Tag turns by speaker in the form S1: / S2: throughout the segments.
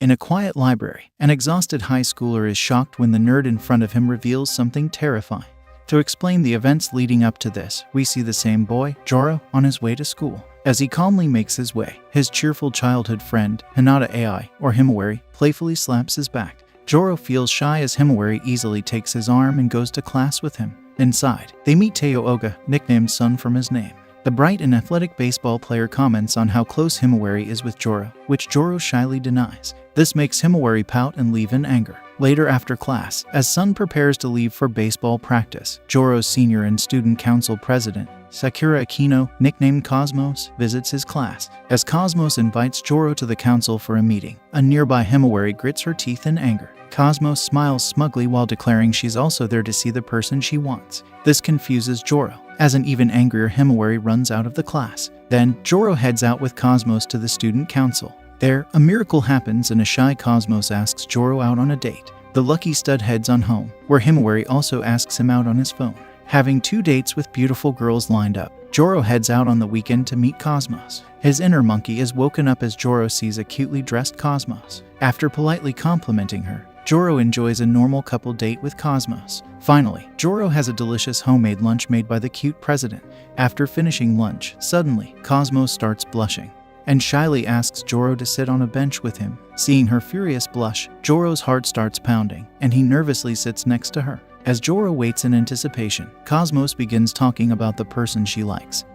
S1: In a quiet library, an exhausted high schooler is shocked when the nerd in front of him reveals something terrifying. To explain the events leading up to this, we see the same boy, Joro, on his way to school. As he calmly makes his way, his cheerful childhood friend, Hinata AI, or Himawari, playfully slaps his back. Joro feels shy as Himawari easily takes his arm and goes to class with him. Inside, they meet Teo Oga, nicknamed Sun from his name. The bright and athletic baseball player comments on how close Himawari is with Joro, which Joro shyly denies. This makes Himawari pout and leave in anger. Later after class, as Sun prepares to leave for baseball practice, Joro's senior and student council president, Sakura Akino, nicknamed Cosmos, visits his class. As Cosmos invites Joro to the council for a meeting, a nearby Himawari grits her teeth in anger. Cosmos smiles smugly while declaring she's also there to see the person she wants. This confuses Joro, as an even angrier Himawari runs out of the class. Then, Joro heads out with Cosmos to the student council. There, a miracle happens and a shy Cosmos asks Joro out on a date. The lucky stud heads on home, where Himawari also asks him out on his phone. Having 2 dates with beautiful girls lined up, Joro heads out on the weekend to meet Cosmos. His inner monkey is woken up as Joro sees a cutely dressed Cosmos. After politely complimenting her, Joro enjoys a normal couple date with Cosmos. Finally, Joro has a delicious homemade lunch made by the cute president. After finishing lunch, suddenly, Cosmos starts blushing and shyly asks Joro to sit on a bench with him. Seeing her furious blush, Joro's heart starts pounding, and he nervously sits next to her. As Joro waits in anticipation, Cosmos begins talking about the person she likes,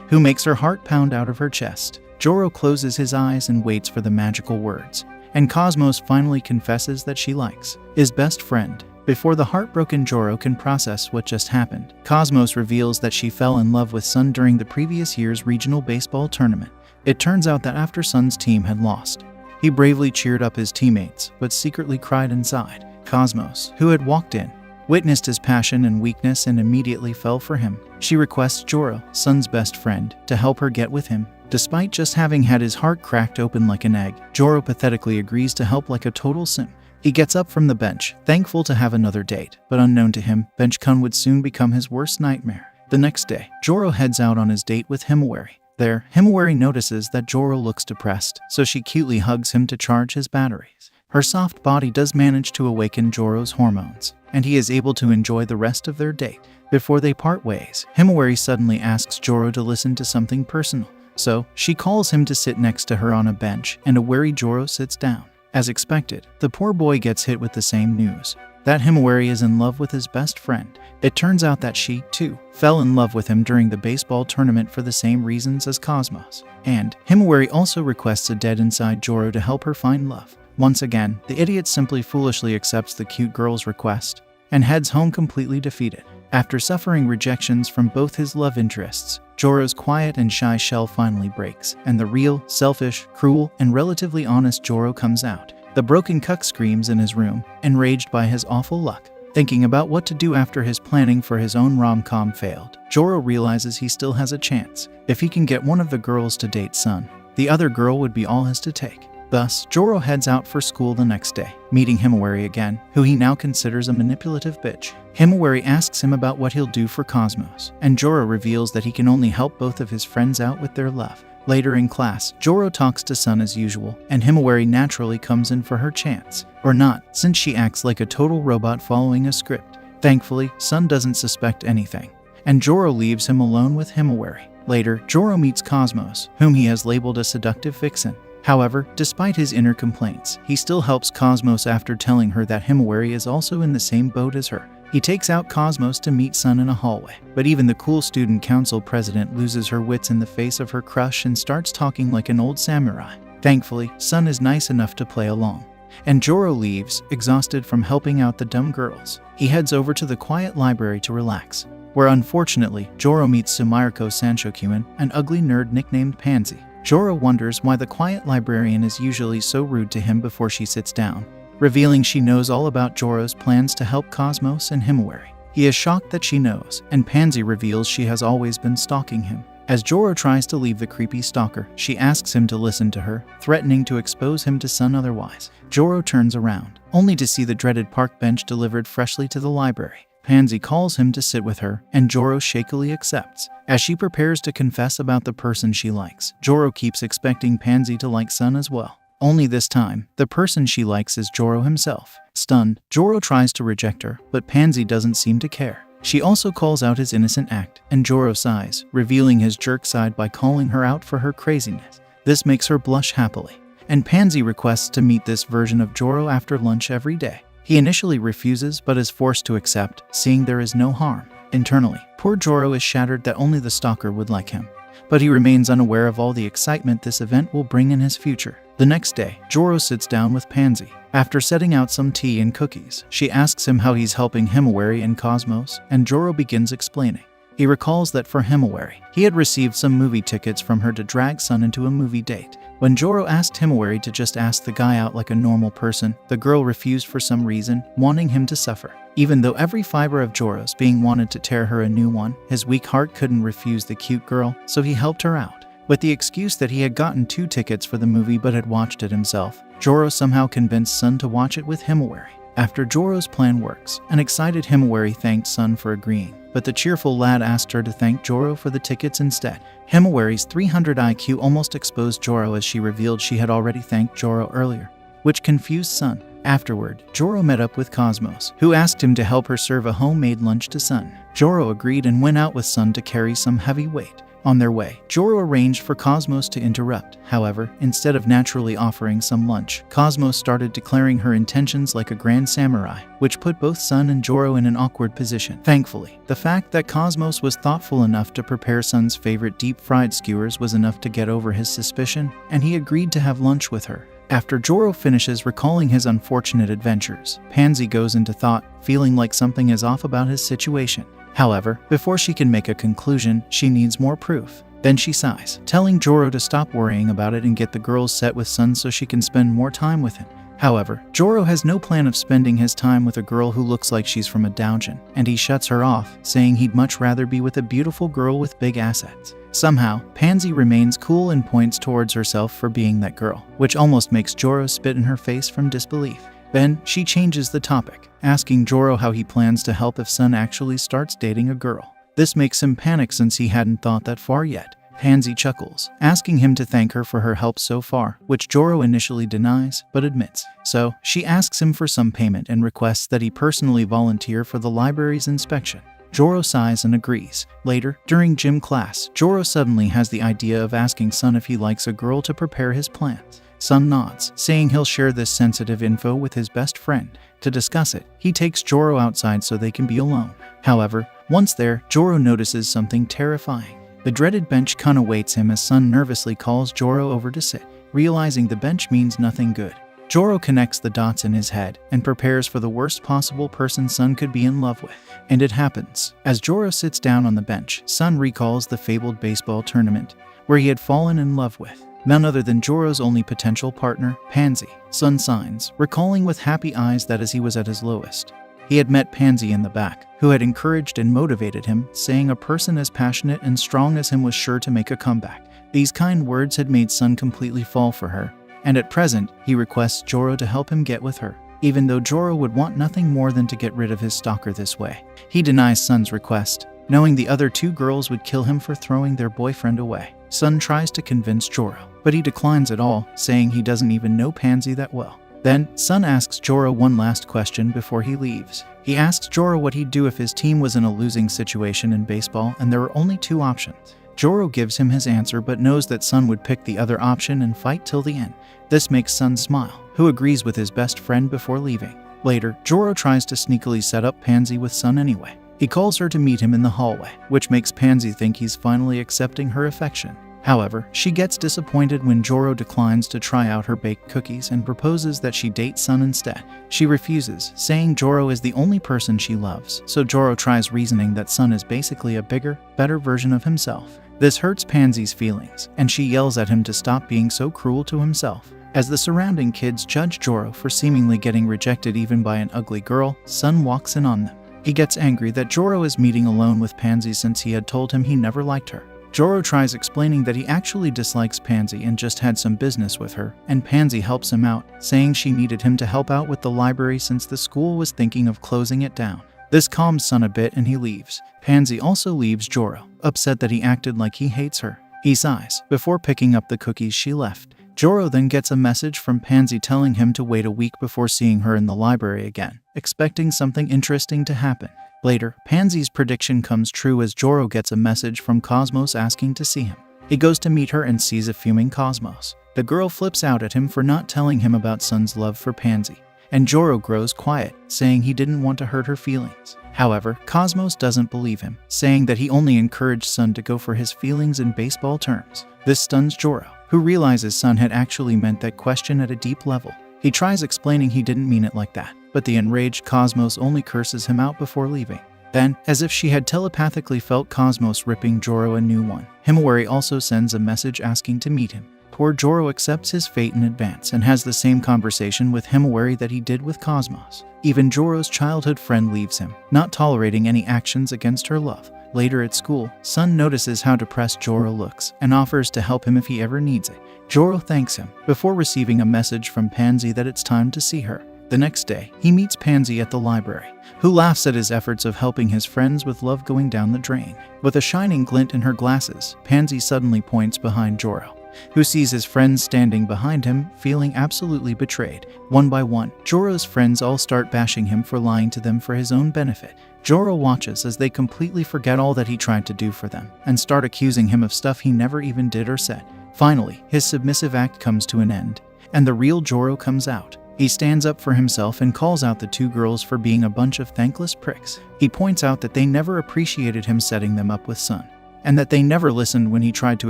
S1: who makes her heart pound out of her chest. Joro closes his eyes and waits for the magical words, and Cosmos finally confesses that she likes his best friend. Before the heartbroken Joro can process what just happened, Cosmos reveals that she fell in love with Sun during the previous year's regional baseball tournament. It turns out that after Sun's team had lost, he bravely cheered up his teammates, but secretly cried inside. Cosmos, who had walked in, witnessed his passion and weakness and immediately fell for him. She requests Joro, Sun's best friend, to help her get with him. Despite just having had his heart cracked open like an egg, Joro pathetically agrees to help like a total simp. He gets up from the bench, thankful to have another date, but unknown to him, Bench-kun would soon become his worst nightmare. The next day, Joro heads out on his date with Himawari. There, Himawari notices that Joro looks depressed, so she cutely hugs him to charge his batteries. Her soft body does manage to awaken Joro's hormones, and he is able to enjoy the rest of their date. Before they part ways, Himawari suddenly asks Joro to listen to something personal. So, she calls him to sit next to her on a bench, and a wary Joro sits down. As expected, the poor boy gets hit with the same news, that Himawari is in love with his best friend. It turns out that she, too, fell in love with him during the baseball tournament for the same reasons as Cosmos. And Himawari also requests a dead inside Joro to help her find love. Once again, the idiot simply foolishly accepts the cute girl's request and heads home completely defeated. After suffering rejections from both his love interests, Joro's quiet and shy shell finally breaks, and the real, selfish, cruel, and relatively honest Joro comes out. The broken cuck screams in his room, enraged by his awful luck. Thinking about what to do after his planning for his own rom-com failed, Joro realizes he still has a chance. If he can get one of the girls to date Sun, the other girl would be all his to take. Thus, Joro heads out for school the next day, meeting Himawari again, who he now considers a manipulative bitch. Himawari asks him about what he'll do for Cosmos, and Joro reveals that he can only help both of his friends out with their love. Later in class, Joro talks to Sun as usual, and Himawari naturally comes in for her chance. Or not, since she acts like a total robot following a script. Thankfully, Sun doesn't suspect anything, and Joro leaves him alone with Himawari. Later, Joro meets Cosmos, whom he has labeled a seductive vixen. However, despite his inner complaints, he still helps Cosmos after telling her that Himawari is also in the same boat as her. He takes out Cosmos to meet Sun in a hallway, but even the cool student council president loses her wits in the face of her crush and starts talking like an old samurai. Thankfully, Sun is nice enough to play along, and Joro leaves, exhausted from helping out the dumb girls. He heads over to the quiet library to relax, where unfortunately, Joro meets Sumirako Sanshokuen, an ugly nerd nicknamed Pansy. Joro wonders why the quiet librarian is usually so rude to him before she sits down, revealing she knows all about Joro's plans to help Cosmos and Himawari. He is shocked that she knows, and Pansy reveals she has always been stalking him. As Joro tries to leave the creepy stalker, she asks him to listen to her, threatening to expose him to Sun otherwise. Joro turns around, only to see the dreaded park bench delivered freshly to the library. Pansy calls him to sit with her, and Joro shakily accepts. As she prepares to confess about the person she likes, Joro keeps expecting Pansy to like Sun as well. only this time, the person she likes is Joro himself. Stunned, Joro tries to reject her, but Pansy doesn't seem to care. She also calls out his innocent act, and Joro sighs, revealing his jerk side by calling her out for her craziness. This makes her blush happily, and Pansy requests to meet this version of Joro after lunch every day. He initially refuses but is forced to accept, seeing there is no harm. Internally, poor Joro is shattered that only the stalker would like him, but he remains unaware of all the excitement this event will bring in his future. The next day, Joro sits down with Pansy. After setting out some tea and cookies, she asks him how he's helping Himawari and Cosmos, and Joro begins explaining. He recalls that for Himawari, he had received some movie tickets from her to drag Sun into a movie date. When Joro asked Himawari to just ask the guy out like a normal person, the girl refused for some reason, wanting him to suffer. Even though every fiber of Joro's being wanted to tear her a new one, his weak heart couldn't refuse the cute girl, so he helped her out. With the excuse that he had gotten 2 tickets for the movie but had watched it himself, Joro somehow convinced Sun to watch it with Himawari. After Joro's plan works, an excited Himawari thanked Sun for agreeing, but the cheerful lad asked her to thank Joro for the tickets instead. Himawari's 300 IQ almost exposed Joro as she revealed she had already thanked Joro earlier, which confused Sun. Afterward, Joro met up with Cosmos, who asked him to help her serve a homemade lunch to Sun. Joro agreed and went out with Sun to carry some heavy weight. On their way, Joro arranged for Cosmos to interrupt. However, instead of naturally offering some lunch, Cosmos started declaring her intentions like a grand samurai, which put both Sun and Joro in an awkward position. Thankfully, the fact that Cosmos was thoughtful enough to prepare Sun's favorite deep-fried skewers was enough to get over his suspicion, and he agreed to have lunch with her. After Joro finishes recalling his unfortunate adventures, Pansy goes into thought, feeling like something is off about his situation. However, before she can make a conclusion, she needs more proof. Then she sighs, telling Joro to stop worrying about it and get the girls set with Sun so she can spend more time with him. However, Joro has no plan of spending his time with a girl who looks like she's from a doujin, and he shuts her off, saying he'd much rather be with a beautiful girl with big assets. Somehow, Pansy remains cool and points towards herself for being that girl, which almost makes Joro spit in her face from disbelief. Then, she changes the topic, asking Joro how he plans to help if Sun actually starts dating a girl. This makes him panic since he hadn't thought that far yet. Pansy chuckles, asking him to thank her for her help so far, which Joro initially denies, but admits. So, she asks him for some payment and requests that he personally volunteer for the library's inspection. Joro sighs and agrees. Later, during gym class, Joro suddenly has the idea of asking Sun if he likes a girl to prepare his plans. Sun nods, saying he'll share this sensitive info with his best friend. To discuss it, he takes Joro outside so they can be alone. However, once there, Joro notices something terrifying. The dreaded bench kun awaits him as Sun nervously calls Joro over to sit, realizing the bench means nothing good. Joro connects the dots in his head and prepares for the worst possible person Sun could be in love with. And it happens. As Joro sits down on the bench, Sun recalls the fabled baseball tournament, where he had fallen in love with none other than Joro's only potential partner, Pansy. Sun signs, recalling with happy eyes that as he was at his lowest, he had met Pansy in the back, who had encouraged and motivated him, saying a person as passionate and strong as him was sure to make a comeback. These kind words had made Sun completely fall for her, and at present, he requests Joro to help him get with her, even though Joro would want nothing more than to get rid of his stalker this way. He denies Sun's request, knowing the other 2 girls would kill him for throwing their boyfriend away. Sun tries to convince Joro, but he declines it all, saying he doesn't even know Pansy that well. Then, Sun asks Joro one last question before he leaves. He asks Joro what he'd do if his team was in a losing situation in baseball and there were only 2 options. Joro gives him his answer but knows that Sun would pick the other option and fight till the end. This makes Sun smile, who agrees with his best friend before leaving. Later, Joro tries to sneakily set up Pansy with Sun anyway. He calls her to meet him in the hallway, which makes Pansy think he's finally accepting her affection. However, she gets disappointed when Joro declines to try out her baked cookies and proposes that she date Sun instead. She refuses, saying Joro is the only person she loves, so Joro tries reasoning that Sun is basically a bigger, better version of himself. This hurts Pansy's feelings, and she yells at him to stop being so cruel to himself. As the surrounding kids judge Joro for seemingly getting rejected even by an ugly girl, Sun walks in on them. He gets angry that Joro is meeting alone with Pansy since he had told him he never liked her. Joro tries explaining that he actually dislikes Pansy and just had some business with her, and Pansy helps him out, saying she needed him to help out with the library since the school was thinking of closing it down. This calms Sun a bit and he leaves. Pansy also leaves Joro, upset that he acted like he hates her. He sighs, before picking up the cookies she left. Joro then gets a message from Pansy telling him to wait a week before seeing her in the library again, expecting something interesting to happen. Later, Pansy's prediction comes true as Joro gets a message from Cosmos asking to see him. He goes to meet her and sees a fuming Cosmos. The girl flips out at him for not telling him about Sun's love for Pansy, and Joro grows quiet, saying he didn't want to hurt her feelings. However, Cosmos doesn't believe him, saying that he only encouraged Sun to go for his feelings in baseball terms. This stuns Joro, who realizes Sun had actually meant that question at a deep level. He tries explaining he didn't mean it like that, but the enraged Cosmos only curses him out before leaving. Then, as if she had telepathically felt Cosmos ripping Joro a new one, Himawari also sends a message asking to meet him. Poor Joro accepts his fate in advance and has the same conversation with Himawari that he did with Cosmos. Even Joro's childhood friend leaves him, not tolerating any actions against her love. Later at school, Sun notices how depressed Joro looks and offers to help him if he ever needs it. Joro thanks him, before receiving a message from Pansy that it's time to see her. The next day, he meets Pansy at the library, who laughs at his efforts of helping his friends with love going down the drain. With a shining glint in her glasses, Pansy suddenly points behind Joro, who sees his friends standing behind him, feeling absolutely betrayed. One by one, Joro's friends all start bashing him for lying to them for his own benefit. Joro watches as they completely forget all that he tried to do for them, and start accusing him of stuff he never even did or said. Finally, his submissive act comes to an end, and the real Joro comes out. He stands up for himself and calls out the two girls for being a bunch of thankless pricks. He points out that they never appreciated him setting them up with Sun, and that they never listened when he tried to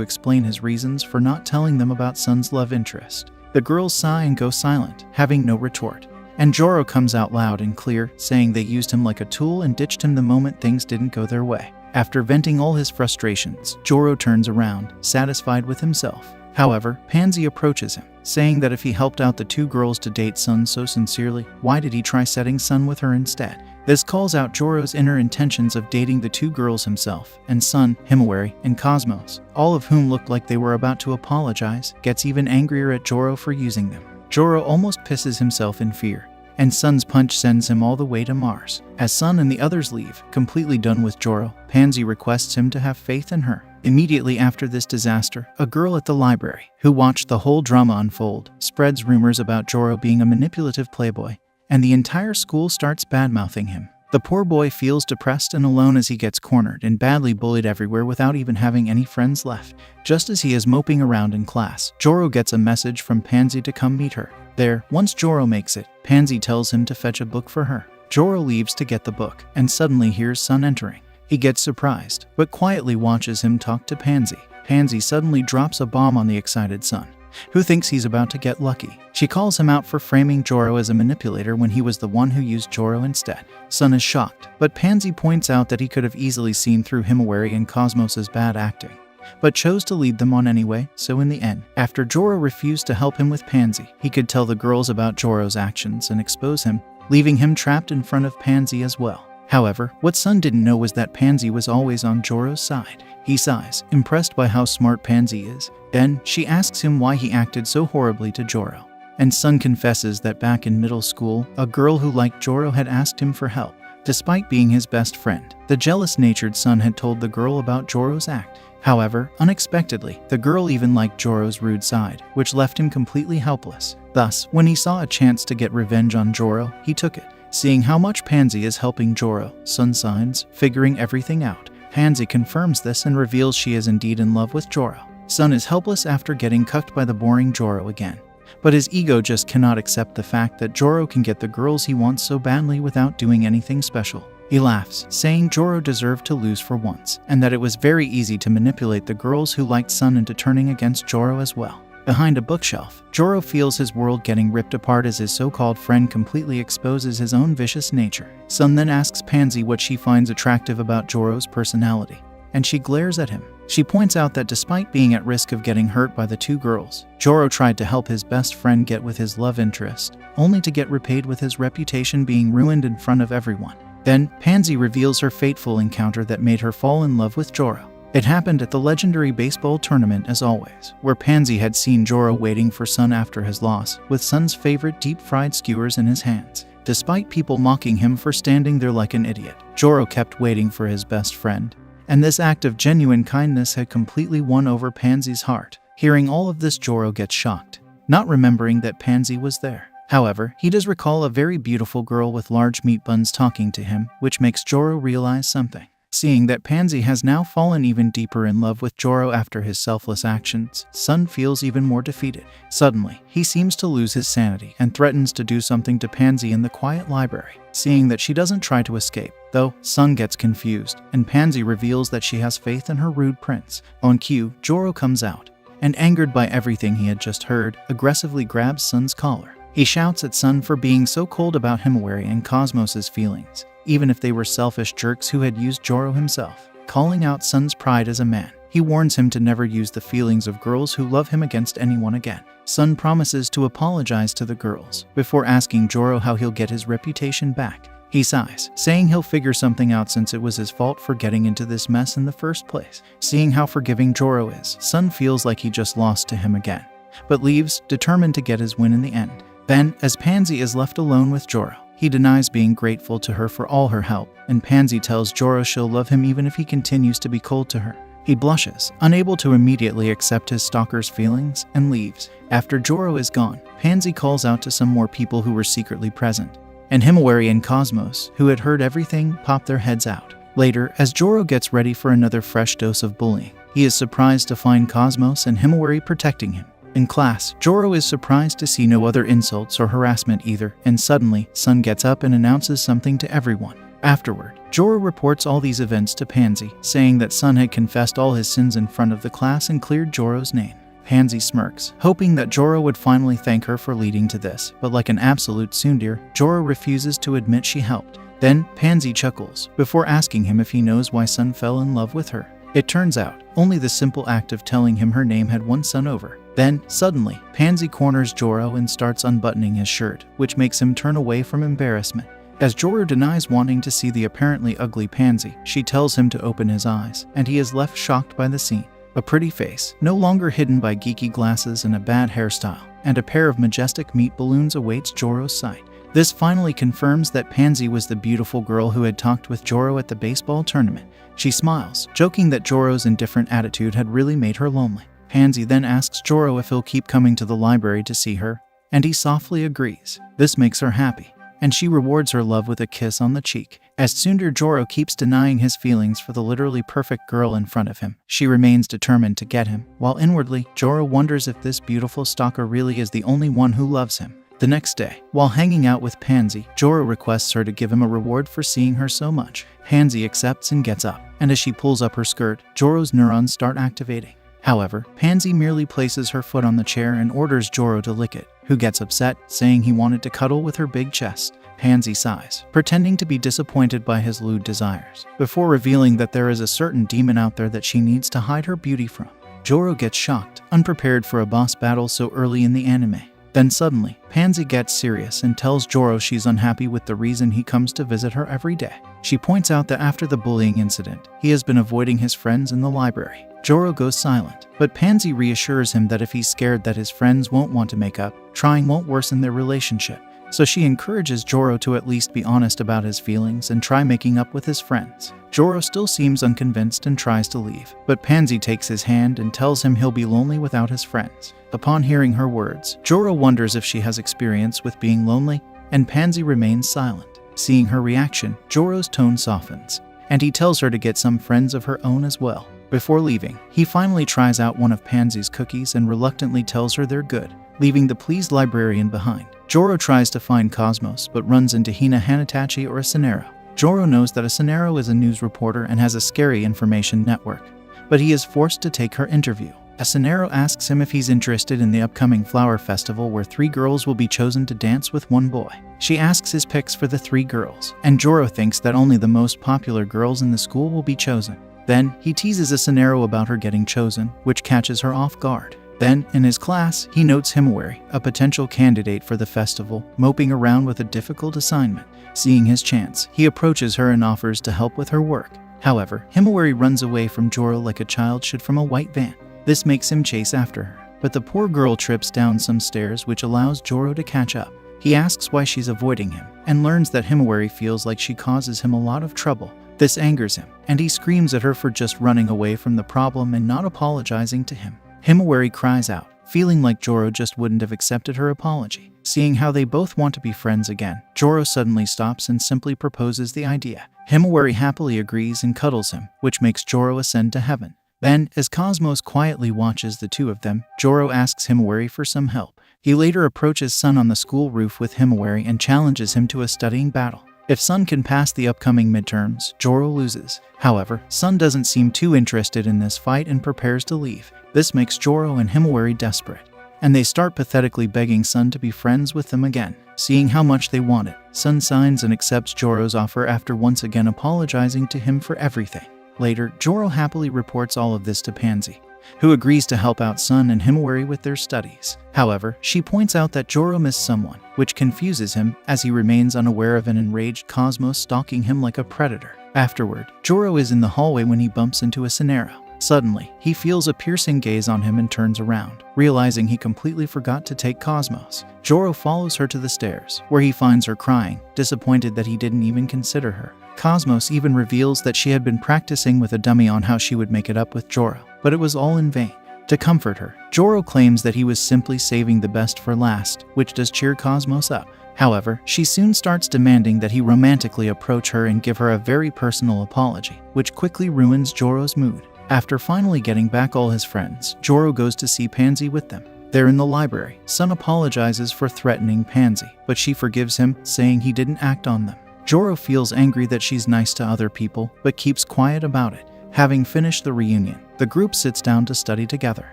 S1: explain his reasons for not telling them about Sun's love interest. The girls sigh and go silent, having no retort. And Joro comes out loud and clear, saying they used him like a tool and ditched him the moment things didn't go their way. After venting all his frustrations, Joro turns around, satisfied with himself. However, Pansy approaches him, saying that if he helped out the two girls to date Sun so sincerely, why did he try setting Sun with her instead? This calls out Joro's inner intentions of dating the two girls himself, and Sun, Himawari, and Cosmos, all of whom looked like they were about to apologize, gets even angrier at Joro for using them. Joro almost pisses himself in fear, and Sun's punch sends him all the way to Mars. As Sun and the others leave, completely done with Joro, Pansy requests him to have faith in her. Immediately after this disaster, a girl at the library, who watched the whole drama unfold, spreads rumors about Joro being a manipulative playboy, and the entire school starts bad-mouthing him. The poor boy feels depressed and alone as he gets cornered and badly bullied everywhere without even having any friends left. Just as he is moping around in class, Joro gets a message from Pansy to come meet her. There, once Joro makes it, Pansy tells him to fetch a book for her. Joro leaves to get the book, and suddenly hears Sun entering. He gets surprised, but quietly watches him talk to Pansy. Pansy suddenly drops a bomb on the excited Sun, who thinks he's about to get lucky. She calls him out for framing Joro as a manipulator when he was the one who used Joro instead. Sun is shocked, but Pansy points out that he could have easily seen through Himawari and Cosmos' bad acting, but chose to lead them on anyway. So in the end, after Joro refused to help him with Pansy, he could tell the girls about Joro's actions and expose him, leaving him trapped in front of Pansy as well. However, what Sun didn't know was that Pansy was always on Joro's side. He sighs, impressed by how smart Pansy is. Then, she asks him why he acted so horribly to Joro. And Sun confesses that back in middle school, a girl who liked Joro had asked him for help. Despite being his best friend, the jealous-natured Sun had told the girl about Joro's act. However, unexpectedly, the girl even liked Joro's rude side, which left him completely helpless. Thus, when he saw a chance to get revenge on Joro, he took it. Seeing how much Pansy is helping Joro, Sun signs, figuring everything out. Pansy confirms this and reveals she is indeed in love with Joro. Sun is helpless after getting cucked by the boring Joro again, but his ego just cannot accept the fact that Joro can get the girls he wants so badly without doing anything special. He laughs, saying Joro deserved to lose for once, and that it was very easy to manipulate the girls who liked Sun into turning against Joro as well. Behind a bookshelf, Joro feels his world getting ripped apart as his so-called friend completely exposes his own vicious nature. Sun then asks Pansy what she finds attractive about Joro's personality, and she glares at him. She points out that despite being at risk of getting hurt by the two girls, Joro tried to help his best friend get with his love interest, only to get repaid with his reputation being ruined in front of everyone. Then, Pansy reveals her fateful encounter that made her fall in love with Joro. It happened at the legendary baseball tournament as always, where Pansy had seen Joro waiting for Sun after his loss, with Sun's favorite deep-fried skewers in his hands. Despite people mocking him for standing there like an idiot, Joro kept waiting for his best friend, and this act of genuine kindness had completely won over Pansy's heart. Hearing all of this, Joro gets shocked, not remembering that Pansy was there. However, he does recall a very beautiful girl with large meat buns talking to him, which makes Joro realize something. Seeing that Pansy has now fallen even deeper in love with Joro after his selfless actions, Sun feels even more defeated. Suddenly, he seems to lose his sanity and threatens to do something to Pansy in the quiet library. Seeing that she doesn't try to escape, though, Sun gets confused, and Pansy reveals that she has faith in her rude prince. On cue, Joro comes out, and angered by everything he had just heard, aggressively grabs Sun's collar. He shouts at Sun for being so cold about Himawari and Cosmos' feelings, even if they were selfish jerks who had used Joro himself. Calling out Sun's pride as a man, he warns him to never use the feelings of girls who love him against anyone again. Sun promises to apologize to the girls, before asking Joro how he'll get his reputation back. He sighs, saying he'll figure something out since it was his fault for getting into this mess in the first place. Seeing how forgiving Joro is, Sun feels like he just lost to him again, but leaves, determined to get his win in the end. Then, as Pansy is left alone with Joro, he denies being grateful to her for all her help, and Pansy tells Joro she'll love him even if he continues to be cold to her. He blushes, unable to immediately accept his stalker's feelings, and leaves. After Joro is gone, Pansy calls out to some more people who were secretly present, and Himawari and Cosmos, who had heard everything, pop their heads out. Later, as Joro gets ready for another fresh dose of bullying, he is surprised to find Cosmos and Himawari protecting him. In class, Joro is surprised to see no other insults or harassment either, and suddenly, Sun gets up and announces something to everyone. Afterward, Joro reports all these events to Pansy, saying that Sun had confessed all his sins in front of the class and cleared Joro's name. Pansy smirks, hoping that Joro would finally thank her for leading to this, but like an absolute tsundere, Joro refuses to admit she helped. Then, Pansy chuckles, before asking him if he knows why Sun fell in love with her. It turns out, only the simple act of telling him her name had won Sun over. Then, suddenly, Pansy corners Joro and starts unbuttoning his shirt, which makes him turn away from embarrassment. As Joro denies wanting to see the apparently ugly Pansy, she tells him to open his eyes, and he is left shocked by the scene. A pretty face, no longer hidden by geeky glasses and a bad hairstyle, and a pair of majestic meat balloons awaits Joro's sight. This finally confirms that Pansy was the beautiful girl who had talked with Joro at the baseball tournament. She smiles, joking that Joro's indifferent attitude had really made her lonely. Pansy then asks Joro if he'll keep coming to the library to see her, and he softly agrees. This makes her happy, and she rewards her love with a kiss on the cheek. As tsundere Joro keeps denying his feelings for the literally perfect girl in front of him, she remains determined to get him, while inwardly, Joro wonders if this beautiful stalker really is the only one who loves him. The next day, while hanging out with Pansy, Joro requests her to give him a reward for seeing her so much. Pansy accepts and gets up, and as she pulls up her skirt, Joro's neurons start activating. However, Pansy merely places her foot on the chair and orders Joro to lick it, who gets upset, saying he wanted to cuddle with her big chest. Pansy sighs, pretending to be disappointed by his lewd desires, before revealing that there is a certain demon out there that she needs to hide her beauty from. Joro gets shocked, unprepared for a boss battle so early in the anime. Then suddenly, Pansy gets serious and tells Joro she's unhappy with the reason he comes to visit her every day. She points out that after the bullying incident, he has been avoiding his friends in the library. Joro goes silent, but Pansy reassures him that if he's scared that his friends won't want to make up, trying won't worsen their relationship. So she encourages Joro to at least be honest about his feelings and try making up with his friends. Joro still seems unconvinced and tries to leave, but Pansy takes his hand and tells him he'll be lonely without his friends. Upon hearing her words, Joro wonders if she has experience with being lonely, and Pansy remains silent. Seeing her reaction, Joro's tone softens, and he tells her to get some friends of her own as well. Before leaving, he finally tries out one of Pansy's cookies and reluctantly tells her they're good, leaving the pleased librarian behind. Joro tries to find Cosmos but runs into Hina Hanatachi or a Sonero. Joro knows that a Sonero is a news reporter and has a scary information network, but he is forced to take her interview. A Sonero asks him if he's interested in the upcoming flower festival where 3 girls will be chosen to dance with 1 boy. She asks his picks for the 3 girls, and Joro thinks that only the most popular girls in the school will be chosen. Then, he teases a Sonero about her getting chosen, which catches her off guard. Then, in his class, he notes Himawari, a potential candidate for the festival, moping around with a difficult assignment. Seeing his chance, he approaches her and offers to help with her work. However, Himawari runs away from Joro like a child should from a white van. This makes him chase after her, but the poor girl trips down some stairs which allows Joro to catch up. He asks why she's avoiding him, and learns that Himawari feels like she causes him a lot of trouble. This angers him, and he screams at her for just running away from the problem and not apologizing to him. Himawari cries out, feeling like Joro just wouldn't have accepted her apology. Seeing how they both want to be friends again, Joro suddenly stops and simply proposes the idea. Himawari happily agrees and cuddles him, which makes Joro ascend to heaven. Then, as Cosmos quietly watches the two of them, Joro asks Himawari for some help. He later approaches Sun on the school roof with Himawari and challenges him to a studying battle. If Sun can pass the upcoming midterms, Joro loses. However, Sun doesn't seem too interested in this fight and prepares to leave. This makes Joro and Himawari desperate, and they start pathetically begging Sun to be friends with them again. Seeing how much they want it, Sun signs and accepts Joro's offer after once again apologizing to him for everything. Later, Joro happily reports all of this to Pansy, who agrees to help out Sun and Himawari with their studies. However, she points out that Joro missed someone, which confuses him as he remains unaware of an enraged Cosmos stalking him like a predator. Afterward, Joro is in the hallway when he bumps into a Cenero. Suddenly, he feels a piercing gaze on him and turns around, realizing he completely forgot to take Cosmos. Joro follows her to the stairs, where he finds her crying, disappointed that he didn't even consider her. Cosmos even reveals that she had been practicing with a dummy on how she would make it up with Joro, but it was all in vain. To comfort her, Joro claims that he was simply saving the best for last, which does cheer Cosmos up. However, she soon starts demanding that he romantically approach her and give her a very personal apology, which quickly ruins Joro's mood. After finally getting back all his friends, Joro goes to see Pansy with them. There in the library, Sun apologizes for threatening Pansy, but she forgives him, saying he didn't act on them. Joro feels angry that she's nice to other people, but keeps quiet about it. Having finished the reunion, the group sits down to study together.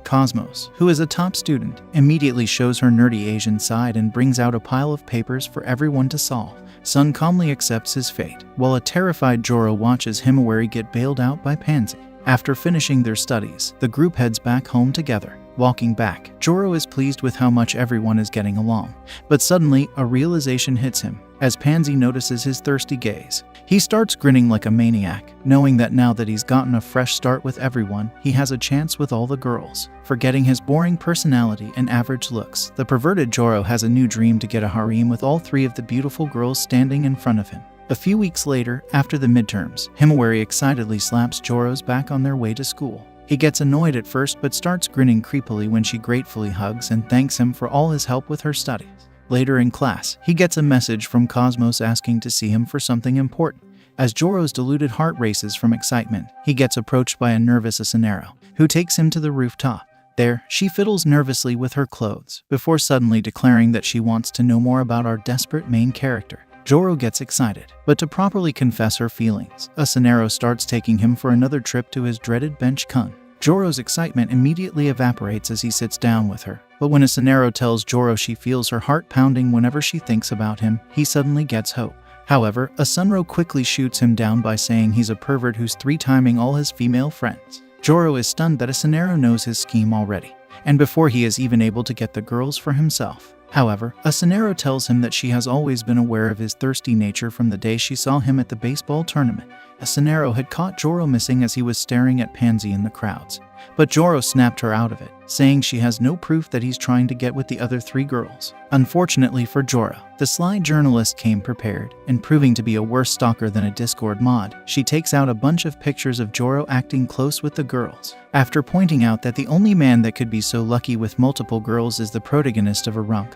S1: Cosmos, who is a top student, immediately shows her nerdy Asian side and brings out a pile of papers for everyone to solve. Sun calmly accepts his fate, while a terrified Joro watches Himawari get bailed out by Pansy. After finishing their studies, the group heads back home together. Walking back, Joro is pleased with how much everyone is getting along. But suddenly, a realization hits him, as Pansy notices his thirsty gaze. He starts grinning like a maniac, knowing that now that he's gotten a fresh start with everyone, he has a chance with all the girls. Forgetting his boring personality and average looks, the perverted Joro has a new dream to get a harem with all three of the beautiful girls standing in front of him. A few weeks later, after the midterms, Himawari excitedly slaps Joro's back on their way to school. He gets annoyed at first but starts grinning creepily when she gratefully hugs and thanks him for all his help with her studies. Later in class, he gets a message from Cosmos asking to see him for something important. As Joro's deluded heart races from excitement, he gets approached by a nervous Cenero, who takes him to the rooftop. There, she fiddles nervously with her clothes, before suddenly declaring that she wants to know more about our desperate main character. Joro gets excited, but to properly confess her feelings, a Cenero starts taking him for another trip to his dreaded bench kun. Joro's excitement immediately evaporates as he sits down with her, but when a Cenero tells Joro she feels her heart pounding whenever she thinks about him, he suddenly gets hope. However, a Sunro quickly shoots him down by saying he's a pervert who's three-timing all his female friends. Joro is stunned that a Cenero knows his scheme already, and before he is even able to get the girls for himself. However, a Cenero tells him that she has always been aware of his thirsty nature from the day she saw him at the baseball tournament. A Cenero had caught Joro missing as he was staring at Pansy in the crowds, but Joro snapped her out of it, saying she has no proof that he's trying to get with the other three girls. Unfortunately for Joro, the sly journalist came prepared, and proving to be a worse stalker than a Discord mod, she takes out a bunch of pictures of Joro acting close with the girls. After pointing out that the only man that could be so lucky with multiple girls is the protagonist of a runk,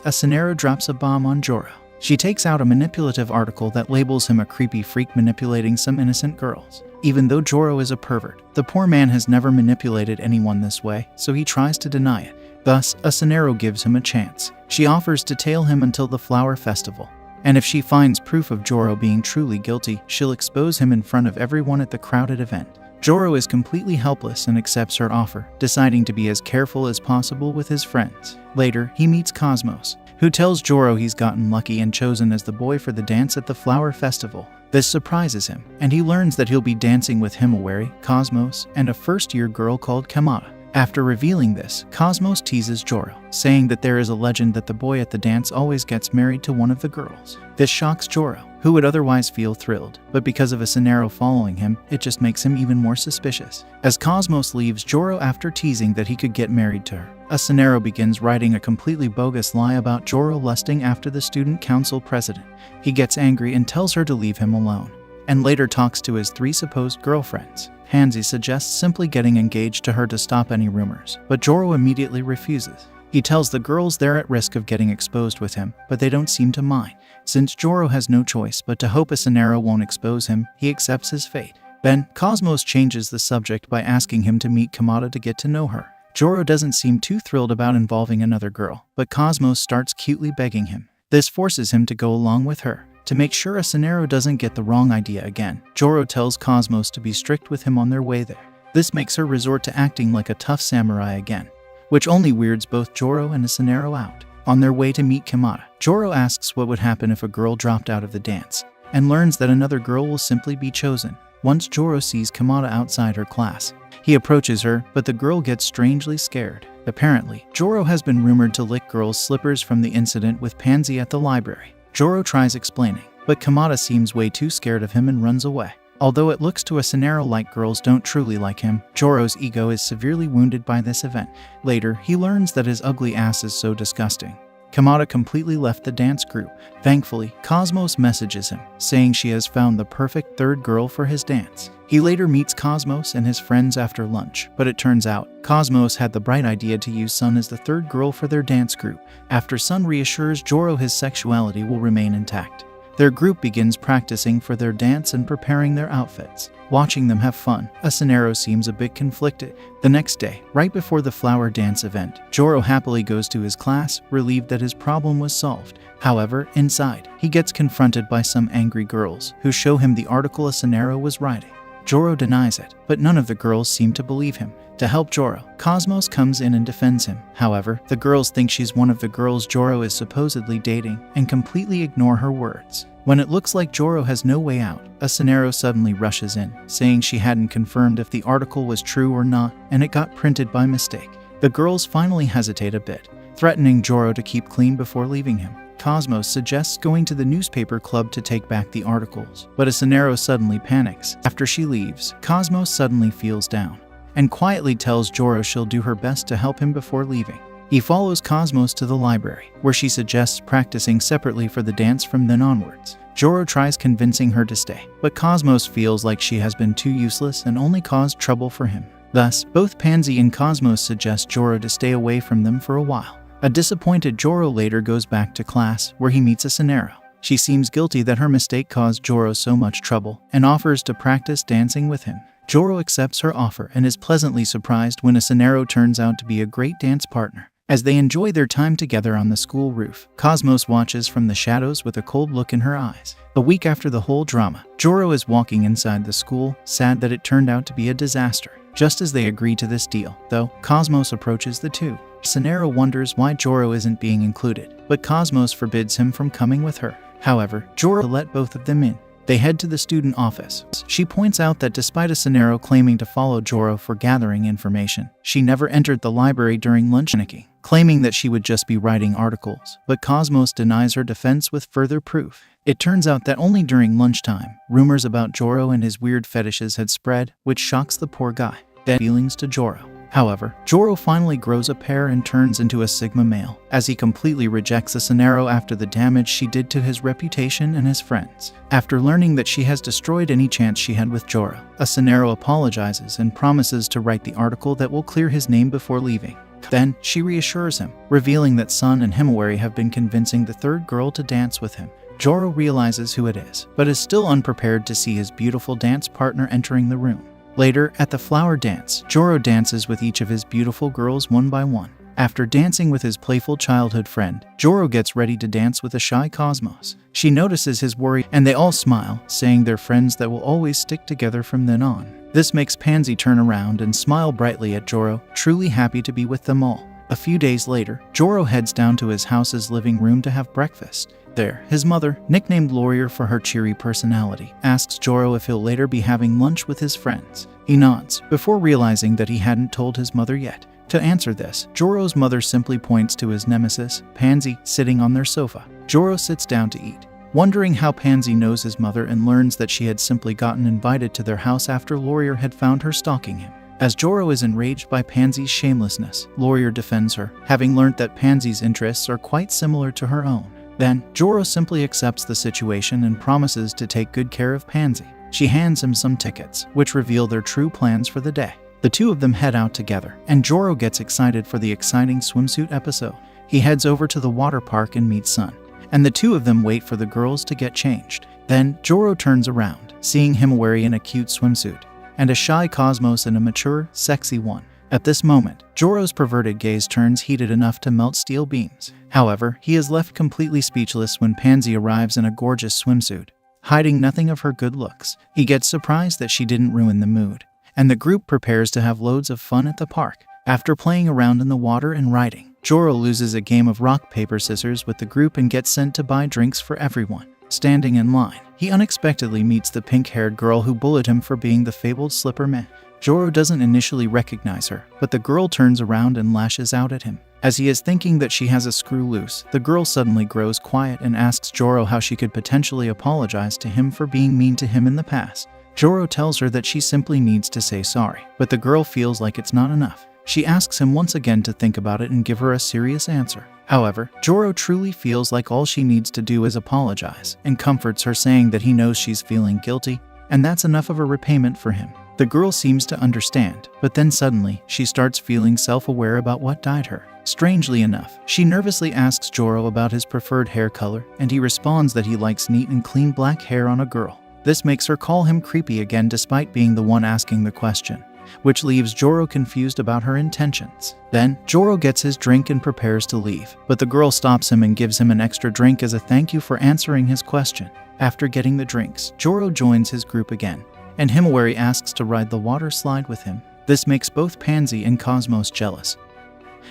S1: a Cenero drops a bomb on Joro. She takes out a manipulative article that labels him a creepy freak manipulating some innocent girls. Even though Joro is a pervert, the poor man has never manipulated anyone this way, so he tries to deny it. Thus, a Cenero gives him a chance. She offers to tail him until the flower festival, and if she finds proof of Joro being truly guilty, she'll expose him in front of everyone at the crowded event. Joro is completely helpless and accepts her offer, deciding to be as careful as possible with his friends. Later, he meets Cosmos, who tells Joro he's gotten lucky and chosen as the boy for the dance at the flower festival. This surprises him, and he learns that he'll be dancing with Himawari, Cosmos, and a first-year girl called Kamada. After revealing this, Cosmos teases Joro, saying that there is a legend that the boy at the dance always gets married to one of the girls. This shocks Joro, who would otherwise feel thrilled, but because of a Cenero following him, it just makes him even more suspicious. As Cosmos leaves Joro after teasing that he could get married to her, a Cenero begins writing a completely bogus lie about Joro lusting after the student council president. He gets angry and tells her to leave him alone. and later talks to his 3 supposed girlfriends. Pansy suggests simply getting engaged to her to stop any rumors, but Joro immediately refuses. He tells the girls they're at risk of getting exposed with him, but they don't seem to mind. Since Joro has no choice but to hope Asunero won't expose him, he accepts his fate. Then, Cosmos changes the subject by asking him to meet Kamada to get to know her. Joro doesn't seem too thrilled about involving another girl, but Cosmos starts cutely begging him. This forces him to go along with her. To make sure Asunero doesn't get the wrong idea again, Joro tells Cosmos to be strict with him on their way there. This makes her resort to acting like a tough samurai again, which only weirds both Joro and Asunero out. On their way to meet Kamada, Joro asks what would happen if a girl dropped out of the dance, and learns that another girl will simply be chosen. Once Joro sees Kamada outside her class, he approaches her, but the girl gets strangely scared. Apparently, Joro has been rumored to lick girls' slippers from the incident with Pansy at the library. Joro tries explaining, but Kamada seems way too scared of him and runs away. Although it looks to Asunero like girls don't truly like him, Joro's ego is severely wounded by this event. Later, he learns that his ugly ass is so disgusting. Kamada completely left the dance group. Thankfully, Cosmos messages him, saying she has found the perfect third girl for his dance. He later meets Cosmos and his friends after lunch, but it turns out, Cosmos had the bright idea to use Sun as the third girl for their dance group. After Sun reassures Joro his sexuality will remain intact, their group begins practicing for their dance and preparing their outfits. Watching them have fun, Asunero seems a bit conflicted. The next day, right before the flower dance event, Joro happily goes to his class, relieved that his problem was solved. However, inside, he gets confronted by some angry girls, who show him the article Asunero was writing. Joro denies it, but none of the girls seem to believe him. To help Joro, Cosmos comes in and defends him. However, the girls think she's one of the girls Joro is supposedly dating, and completely ignore her words. When it looks like Joro has no way out, Asunero suddenly rushes in, saying she hadn't confirmed if the article was true or not, and it got printed by mistake. The girls finally hesitate a bit, threatening Joro to keep clean before leaving him. Cosmos suggests going to the newspaper club to take back the articles, but Asunero suddenly panics. After she leaves, Cosmos suddenly feels down, and quietly tells Joro she'll do her best to help him before leaving. He follows Cosmos to the library, where she suggests practicing separately for the dance from then onwards. Joro tries convincing her to stay, but Cosmos feels like she has been too useless and only caused trouble for him. Thus, both Pansy and Cosmos suggest Joro to stay away from them for a while. A disappointed Joro later goes back to class, where he meets Asunero. She seems guilty that her mistake caused Joro so much trouble, and offers to practice dancing with him. Joro accepts her offer and is pleasantly surprised when Asunero turns out to be a great dance partner. As they enjoy their time together on the school roof, Cosmos watches from the shadows with a cold look in her eyes. A week after the whole drama, Joro is walking inside the school, sad that it turned out to be a disaster. Just as they agree to this deal, though, Cosmos approaches the two. Asunero wonders why Joro isn't being included, but Cosmos forbids him from coming with her. However, Joro let both of them in. They head to the student office. She points out that despite Asunero claiming to follow Joro for gathering information, she never entered the library during lunch, claiming that she would just be writing articles, but Cosmos denies her defense with further proof. It turns out that only during lunchtime, rumors about Joro and his weird fetishes had spread, which shocks the poor guy. Then feelings to Joro. However, Joro finally grows a pair and turns into a Sigma male, as he completely rejects Asunero after the damage she did to his reputation and his friends. After learning that she has destroyed any chance she had with Joro, Asunero apologizes and promises to write the article that will clear his name before leaving. Then, she reassures him, revealing that Sun and Himawari have been convincing the third girl to dance with him. Joro realizes who it is, but is still unprepared to see his beautiful dance partner entering the room. Later, at the flower dance, Joro dances with each of his beautiful girls one by one. After dancing with his playful childhood friend, Joro gets ready to dance with a shy Cosmos. She notices his worry, and they all smile, saying they're friends that will always stick together from then on. This makes Pansy turn around and smile brightly at Joro, truly happy to be with them all. A few days later, Joro heads down to his house's living room to have breakfast. There, his mother, nicknamed Lawyer for her cheery personality, asks Joro if he'll later be having lunch with his friends. He nods, before realizing that he hadn't told his mother yet. To answer this, Joro's mother simply points to his nemesis, Pansy, sitting on their sofa. Joro sits down to eat, wondering how Pansy knows his mother, and learns that she had simply gotten invited to their house after Lawyer had found her stalking him. As Joro is enraged by Pansy's shamelessness, Lawyer defends her, having learnt that Pansy's interests are quite similar to her own. Then, Joro simply accepts the situation and promises to take good care of Pansy. She hands him some tickets, which reveal their true plans for the day. The two of them head out together, and Joro gets excited for the exciting swimsuit episode. He heads over to the water park and meets Sun, and the two of them wait for the girls to get changed. Then, Joro turns around, seeing Himawari in a cute swimsuit, and a shy Cosmos in a mature, sexy one. At this moment, Joro's perverted gaze turns heated enough to melt steel beams. However, he is left completely speechless when Pansy arrives in a gorgeous swimsuit, hiding nothing of her good looks. He gets surprised that she didn't ruin the mood, and the group prepares to have loads of fun at the park. After playing around in the water and riding, Joro loses a game of rock, paper, scissors with the group and gets sent to buy drinks for everyone. Standing in line, he unexpectedly meets the pink-haired girl who bullied him for being the fabled Slipper Man. Joro doesn't initially recognize her, but the girl turns around and lashes out at him. As he is thinking that she has a screw loose, the girl suddenly grows quiet and asks Joro how she could potentially apologize to him for being mean to him in the past. Joro tells her that she simply needs to say sorry, but the girl feels like it's not enough. She asks him once again to think about it and give her a serious answer. However, Joro truly feels like all she needs to do is apologize, and comforts her, saying that he knows she's feeling guilty, and that's enough of a repayment for him. The girl seems to understand, but then suddenly, she starts feeling self-aware about what dyed her. Strangely enough, she nervously asks Joro about his preferred hair color, and he responds that he likes neat and clean black hair on a girl. This makes her call him creepy again despite being the one asking the question, which leaves Joro confused about her intentions. Then, Joro gets his drink and prepares to leave, but the girl stops him and gives him an extra drink as a thank you for answering his question. After getting the drinks, Joro joins his group again, and Himawari asks to ride the water slide with him. This makes both Pansy and Cosmos jealous,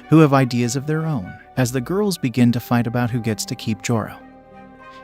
S1: who have ideas of their own, as the girls begin to fight about who gets to keep Joro.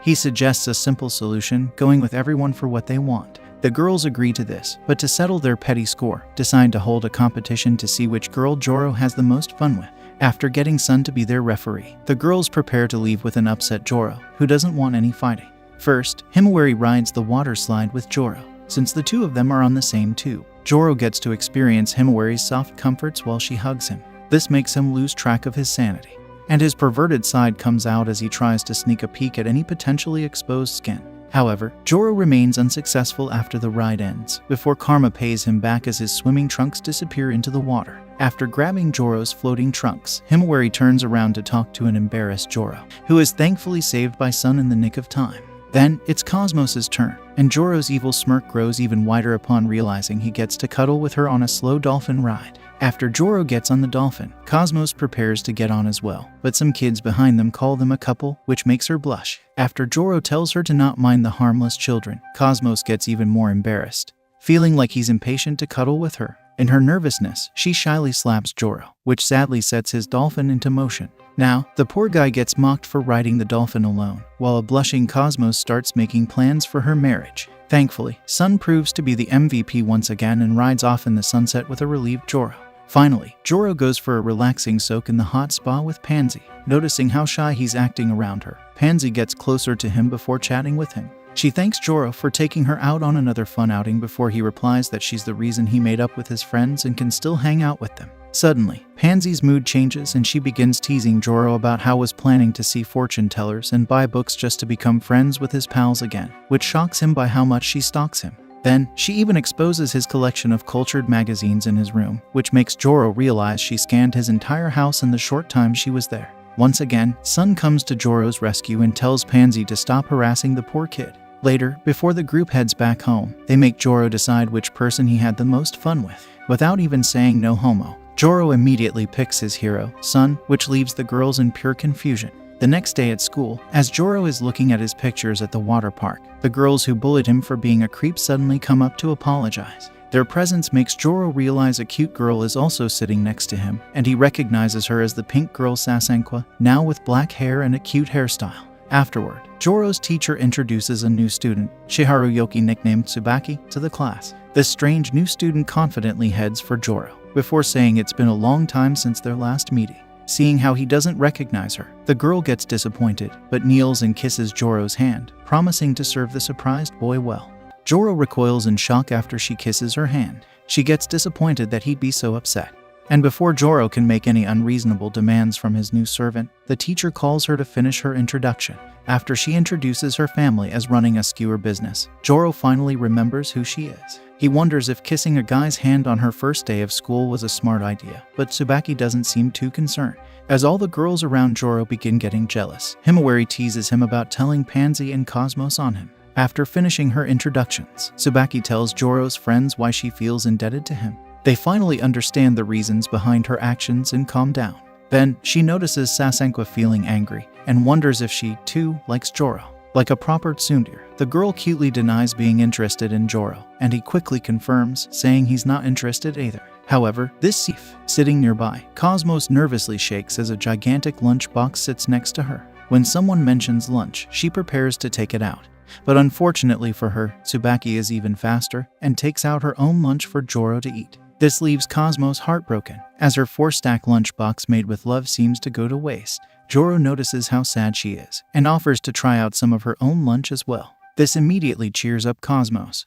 S1: He suggests a simple solution, going with everyone for what they want. The girls agree to this, but to settle their petty score, decide to hold a competition to see which girl Joro has the most fun with. After getting Sun to be their referee, the girls prepare to leave with an upset Joro, who doesn't want any fighting. First, Himawari rides the water slide with Joro. Since the two of them are on the same tube, Joro gets to experience Himawari's soft comforts while she hugs him. This makes him lose track of his sanity, and his perverted side comes out as he tries to sneak a peek at any potentially exposed skin. However, Joro remains unsuccessful after the ride ends, before karma pays him back as his swimming trunks disappear into the water. After grabbing Joro's floating trunks, Himawari turns around to talk to an embarrassed Joro, who is thankfully saved by Sun in the nick of time. Then, it's Cosmos' turn, and Joro's evil smirk grows even wider upon realizing he gets to cuddle with her on a slow dolphin ride. After Joro gets on the dolphin, Cosmos prepares to get on as well, but some kids behind them call them a couple, which makes her blush. After Joro tells her to not mind the harmless children, Cosmos gets even more embarrassed, feeling like he's impatient to cuddle with her. In her nervousness, she shyly slaps Joro, which sadly sets his dolphin into motion. Now, the poor guy gets mocked for riding the dolphin alone, while a blushing Cosmos starts making plans for her marriage. Thankfully, Sun proves to be the MVP once again and rides off in the sunset with a relieved Joro. Finally, Joro goes for a relaxing soak in the hot spa with Pansy. Noticing how shy he's acting around her, Pansy gets closer to him before chatting with him. She thanks Joro for taking her out on another fun outing before he replies that she's the reason he made up with his friends and can still hang out with them. Suddenly, Pansy's mood changes and she begins teasing Joro about how was planning to see fortune tellers and buy books just to become friends with his pals again, which shocks him by how much she stalks him. Then, she even exposes his collection of cultured magazines in his room, which makes Joro realize she scanned his entire house in the short time she was there. Once again, Sun comes to Joro's rescue and tells Pansy to stop harassing the poor kid. Later, before the group heads back home, they make Joro decide which person he had the most fun with. Without even saying no homo, Joro immediately picks his hero, Sun, which leaves the girls in pure confusion. The next day at school, as Joro is looking at his pictures at the water park, the girls who bullied him for being a creep suddenly come up to apologize. Their presence makes Joro realize a cute girl is also sitting next to him, and he recognizes her as the pink girl Sasenkwa, now with black hair and a cute hairstyle. Afterward, Joro's teacher introduces a new student, Shiharu Yoki nicknamed Tsubaki, to the class. This strange new student confidently heads for Joro, before saying it's been a long time since their last meeting. Seeing how he doesn't recognize her, the girl gets disappointed, but kneels and kisses Joro's hand, promising to serve the surprised boy well. Joro recoils in shock after she kisses her hand. She gets disappointed that he'd be so upset, And before Joro can make any unreasonable demands from his new servant, the teacher calls her to finish her introduction. After she introduces her family as running a skewer business, Joro finally remembers who she is. He wonders if kissing a guy's hand on her first day of school was a smart idea, but Tsubaki doesn't seem too concerned. As all the girls around Joro begin getting jealous, Himawari teases him about telling Pansy and Cosmos on him. After finishing her introductions, Tsubaki tells Joro's friends why she feels indebted to him. They finally understand the reasons behind her actions and calm down. Then, she notices Sasenka feeling angry and wonders if she, too, likes Joro. Like a proper tsundere, the girl cutely denies being interested in Joro, and he quickly confirms, saying he's not interested either. However, this thief, sitting nearby, Cosmos nervously shakes as a gigantic lunchbox sits next to her. When someone mentions lunch, she prepares to take it out. But unfortunately for her, Tsubaki is even faster and takes out her own lunch for Joro to eat. This leaves Cosmos heartbroken, as her 4-stack lunchbox made with love seems to go to waste. Joro notices how sad she is, and offers to try out some of her own lunch as well. This immediately cheers up Cosmos,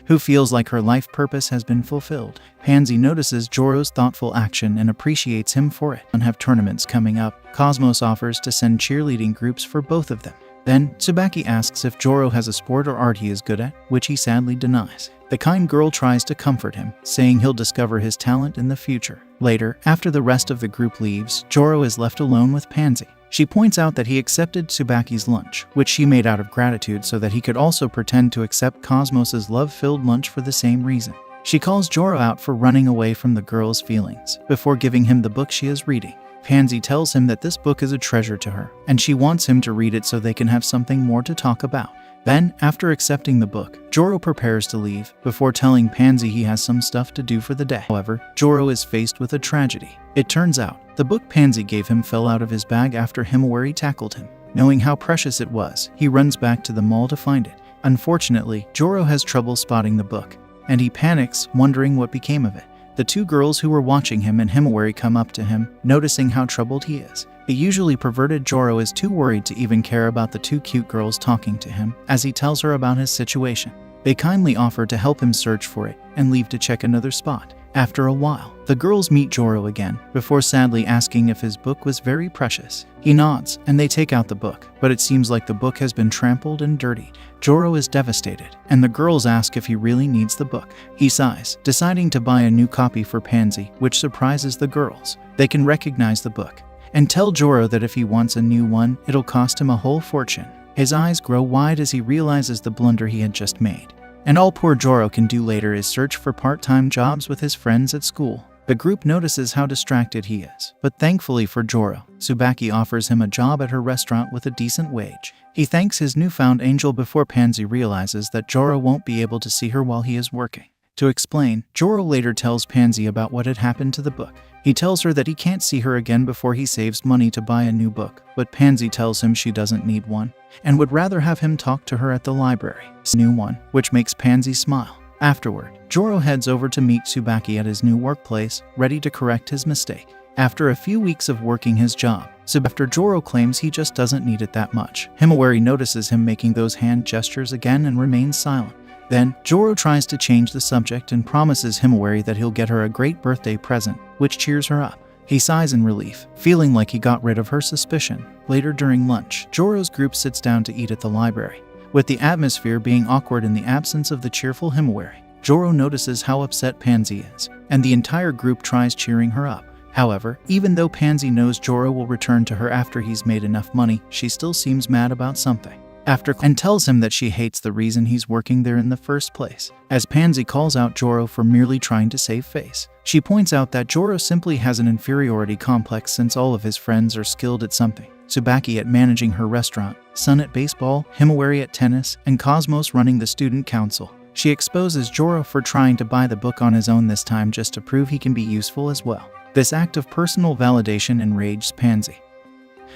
S1: who feels like her life purpose has been fulfilled. Pansy notices Joro's thoughtful action and appreciates him for it. And have tournaments coming up, Cosmos offers to send cheerleading groups for both of them. Then, Tsubaki asks if Joro has a sport or art he is good at, which he sadly denies. The kind girl tries to comfort him, saying he'll discover his talent in the future. Later, after the rest of the group leaves, Joro is left alone with Pansy. She points out that he accepted Tsubaki's lunch, which she made out of gratitude so that he could also pretend to accept Cosmos's love-filled lunch for the same reason. She calls Joro out for running away from the girl's feelings, before giving him the book she is reading. Pansy tells him that this book is a treasure to her, and she wants him to read it so they can have something more to talk about. Then, after accepting the book, Joro prepares to leave, before telling Pansy he has some stuff to do for the day. However, Joro is faced with a tragedy. It turns out, the book Pansy gave him fell out of his bag after Himawari tackled him. Knowing how precious it was, he runs back to the mall to find it. Unfortunately, Joro has trouble spotting the book, and he panics, wondering what became of it. The two girls who were watching him and Himawari come up to him, noticing how troubled he is. The usually perverted Joro is too worried to even care about the two cute girls talking to him, as he tells her about his situation. They kindly offer to help him search for it, and leave to check another spot. After a while, the girls meet Joro again, before sadly asking if his book was very precious. He nods, and they take out the book, but it seems like the book has been trampled and dirtied. Joro is devastated, and the girls ask if he really needs the book. He sighs, deciding to buy a new copy for Pansy, which surprises the girls. They can recognize the book, and tell Joro that if he wants a new one, it'll cost him a whole fortune. His eyes grow wide as he realizes the blunder he had just made. And all poor Joro can do later is search for part-time jobs with his friends at school. The group notices how distracted he is, but thankfully for Joro, Tsubaki offers him a job at her restaurant with a decent wage. He thanks his newfound angel before Pansy realizes that Joro won't be able to see her while he is working. To explain, Joro later tells Pansy about what had happened to the book. He tells her that he can't see her again before he saves money to buy a new book, but Pansy tells him she doesn't need one, and would rather have him talk to her at the library. New one, which makes Pansy smile. Afterward, Joro heads over to meet Tsubaki at his new workplace, ready to correct his mistake. After a few weeks of working his job, after Joro claims he just doesn't need it that much, Himawari notices him making those hand gestures again and remains silent. Then, Joro tries to change the subject and promises Himawari that he'll get her a great birthday present, which cheers her up. He sighs in relief, feeling like he got rid of her suspicion. Later during lunch, Joro's group sits down to eat at the library. With the atmosphere being awkward in the absence of the cheerful Himawari, Joro notices how upset Pansy is, and the entire group tries cheering her up. However, even though Pansy knows Joro will return to her after he's made enough money, she still seems mad about something. And tells him that she hates the reason he's working there in the first place, as Pansy calls out Joro for merely trying to save face. She points out that Joro simply has an inferiority complex since all of his friends are skilled at something. Tsubaki at managing her restaurant, Sun at baseball, Himawari at tennis, and Cosmos running the student council. She exposes Joro for trying to buy the book on his own this time just to prove he can be useful as well. This act of personal validation enrages Pansy,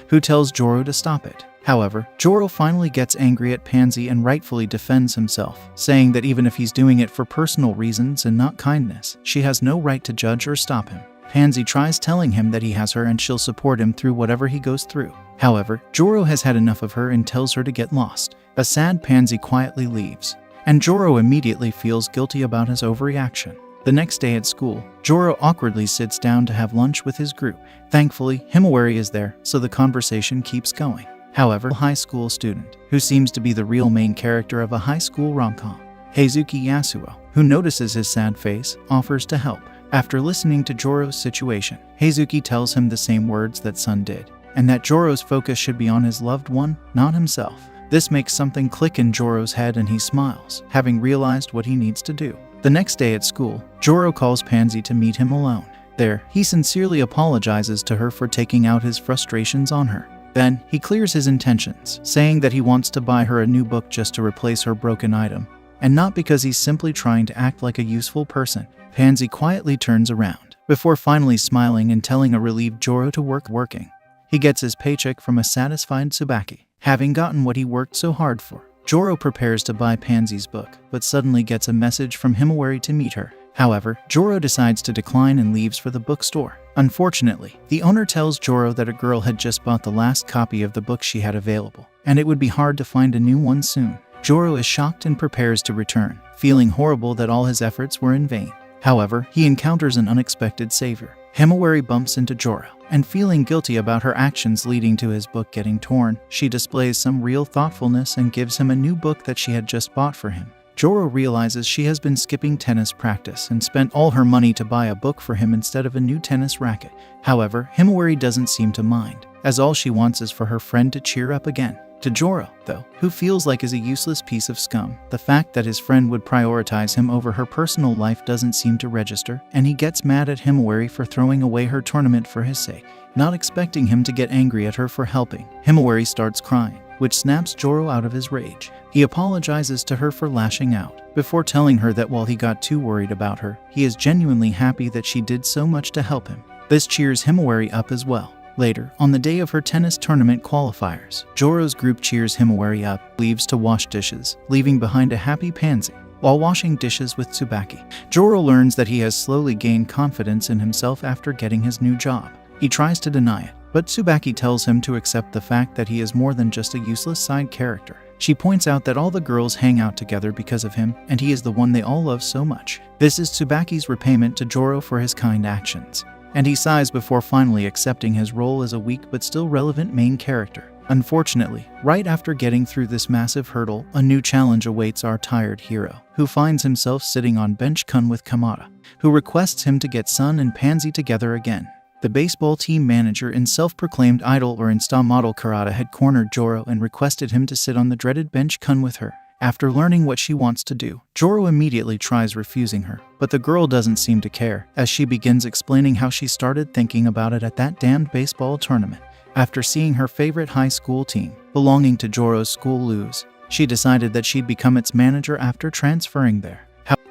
S1: who tells Joro to stop it. However, Joro finally gets angry at Pansy and rightfully defends himself, saying that even if he's doing it for personal reasons and not kindness, she has no right to judge or stop him. Pansy tries telling him that he has her and she'll support him through whatever he goes through. However, Joro has had enough of her and tells her to get lost. A sad Pansy quietly leaves, and Joro immediately feels guilty about his overreaction. The next day at school, Joro awkwardly sits down to have lunch with his group. Thankfully, Himawari is there, so the conversation keeps going. However, a high school student, who seems to be the real main character of a high school rom-com, Heizuki Yasuo, who notices his sad face, offers to help. After listening to Joro's situation, Heizuki tells him the same words that Sun did, and that Joro's focus should be on his loved one, not himself. This makes something click in Joro's head and he smiles, having realized what he needs to do. The next day at school, Joro calls Pansy to meet him alone. There, he sincerely apologizes to her for taking out his frustrations on her. Then, he clears his intentions, saying that he wants to buy her a new book just to replace her broken item, and not because he's simply trying to act like a useful person. Pansy quietly turns around, before finally smiling and telling a relieved Joro to working. He gets his paycheck from a satisfied Tsubaki, having gotten what he worked so hard for. Joro prepares to buy Pansy's book, but suddenly gets a message from Himawari to meet her. However, Joro decides to decline and leaves for the bookstore. Unfortunately, the owner tells Joro that a girl had just bought the last copy of the book she had available, and it would be hard to find a new one soon. Joro is shocked and prepares to return, feeling horrible that all his efforts were in vain. However, he encounters an unexpected savior. Himawari bumps into Joro, and feeling guilty about her actions leading to his book getting torn, she displays some real thoughtfulness and gives him a new book that she had just bought for him. Joro realizes she has been skipping tennis practice and spent all her money to buy a book for him instead of a new tennis racket. However, Himawari doesn't seem to mind, as all she wants is for her friend to cheer up again. To Joro, though, who feels like is a useless piece of scum, the fact that his friend would prioritize him over her personal life doesn't seem to register, and he gets mad at Himawari for throwing away her tournament for his sake. Not expecting him to get angry at her for helping, Himawari starts crying, which snaps Joro out of his rage. He apologizes to her for lashing out, before telling her that while he got too worried about her, he is genuinely happy that she did so much to help him. This cheers Himawari up as well. Later, on the day of her tennis tournament qualifiers, Joro's group cheers Himawari up, leaves to wash dishes, leaving behind a happy Pansy. While washing dishes with Tsubaki, Joro learns that he has slowly gained confidence in himself after getting his new job. He tries to deny it, but Tsubaki tells him to accept the fact that he is more than just a useless side character. She points out that all the girls hang out together because of him, and he is the one they all love so much. This is Tsubaki's repayment to Joro for his kind actions, and he sighs before finally accepting his role as a weak but still relevant main character. Unfortunately, right after getting through this massive hurdle, a new challenge awaits our tired hero, who finds himself sitting on bench Kun with Kamada, who requests him to get Sun and Pansy together again. The baseball team manager and self-proclaimed idol or Insta model Karada had cornered Joro and requested him to sit on the dreaded bench Kun with her. After learning what she wants to do, Joro immediately tries refusing her, but the girl doesn't seem to care, as she begins explaining how she started thinking about it at that damned baseball tournament. After seeing her favorite high school team, belonging to Joro's school, lose, she decided that she'd become its manager after transferring there.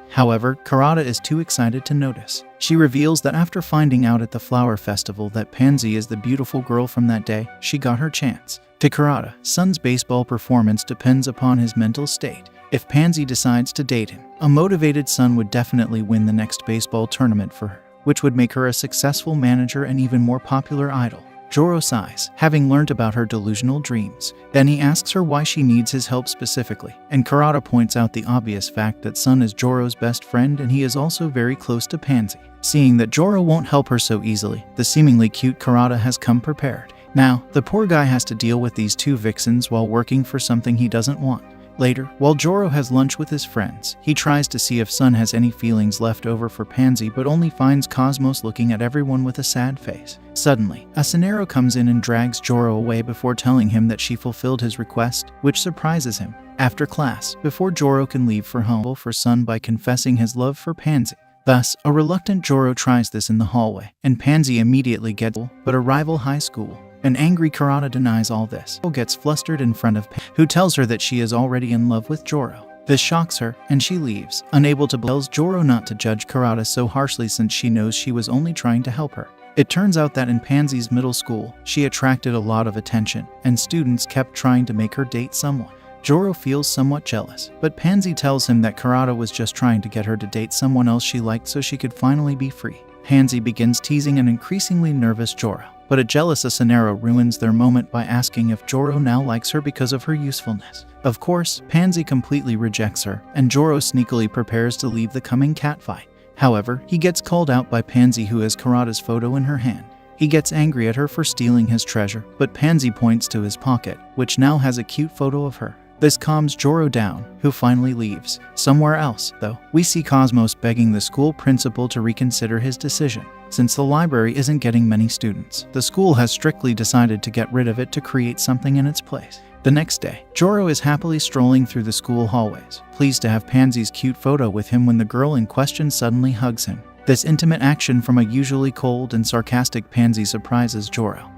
S1: However, Karada is too excited to notice. She reveals that after finding out at the flower festival that Pansy is the beautiful girl from that day, she got her chance. To Karada, Sun's baseball performance depends upon his mental state. If Pansy decides to date him, a motivated Sun would definitely win the next baseball tournament for her, which would make her a successful manager and even more popular idol. Joro sighs, having learned about her delusional dreams. Then he asks her why she needs his help specifically, and Karada points out the obvious fact that Sun is Joro's best friend and he is also very close to Pansy. Seeing that Joro won't help her so easily, the seemingly cute Karada has come prepared. Now, the poor guy has to deal with these two vixens while working for something he doesn't want. Later, while Joro has lunch with his friends, he tries to see if Sun has any feelings left over for Pansy but only finds Cosmos looking at everyone with a sad face. Suddenly, Asunero comes in and drags Joro away before telling him that she fulfilled his request, which surprises him. After class, before Joro can leave for home for Sun by confessing his love for Pansy. Thus, a reluctant Joro tries this in the hallway, and Pansy immediately gets but a rival high school. An angry Karada denies all this. Gets flustered in front of Pansy, who tells her that she is already in love with Joro. This shocks her, and she leaves, unable to tells Joro not to judge Karada so harshly since she knows she was only trying to help her. It turns out that in Pansy's middle school, she attracted a lot of attention, and students kept trying to make her date someone. Joro feels somewhat jealous, but Pansy tells him that Karada was just trying to get her to date someone else she liked so she could finally be free. Pansy begins teasing an increasingly nervous Joro, but a jealous Asunero ruins their moment by asking if Joro now likes her because of her usefulness. Of course, Pansy completely rejects her, and Joro sneakily prepares to leave the coming catfight. However, he gets called out by Pansy, who has Karada's photo in her hand. He gets angry at her for stealing his treasure, but Pansy points to his pocket, which now has a cute photo of her. This calms Joro down, who finally leaves. Somewhere else, though, we see Cosmos begging the school principal to reconsider his decision. Since the library isn't getting many students, the school has strictly decided to get rid of it to create something in its place. The next day, Joro is happily strolling through the school hallways, pleased to have Pansy's cute photo with him when the girl in question suddenly hugs him. This intimate action from a usually cold and sarcastic Pansy surprises Joro,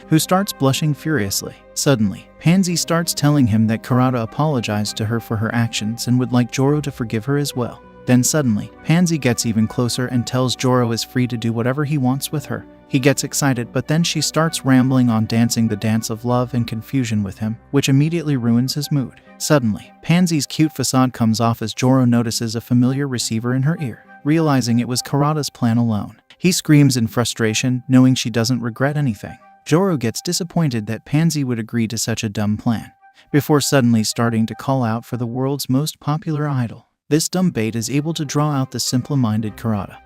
S1: who starts blushing furiously. Suddenly, Pansy starts telling him that Karada apologized to her for her actions and would like Joro to forgive her as well. Then suddenly, Pansy gets even closer and tells Joro is free to do whatever he wants with her. He gets excited, but then she starts rambling on, dancing the dance of love and confusion with him, which immediately ruins his mood. Suddenly, Pansy's cute facade comes off as Joro notices a familiar receiver in her ear. Realizing it was Karada's plan alone, he screams in frustration, knowing she doesn't regret anything. Joro gets disappointed that Pansy would agree to such a dumb plan, before suddenly starting to call out for the world's most popular idol. This dumb bait is able to draw out the simple-minded Karada,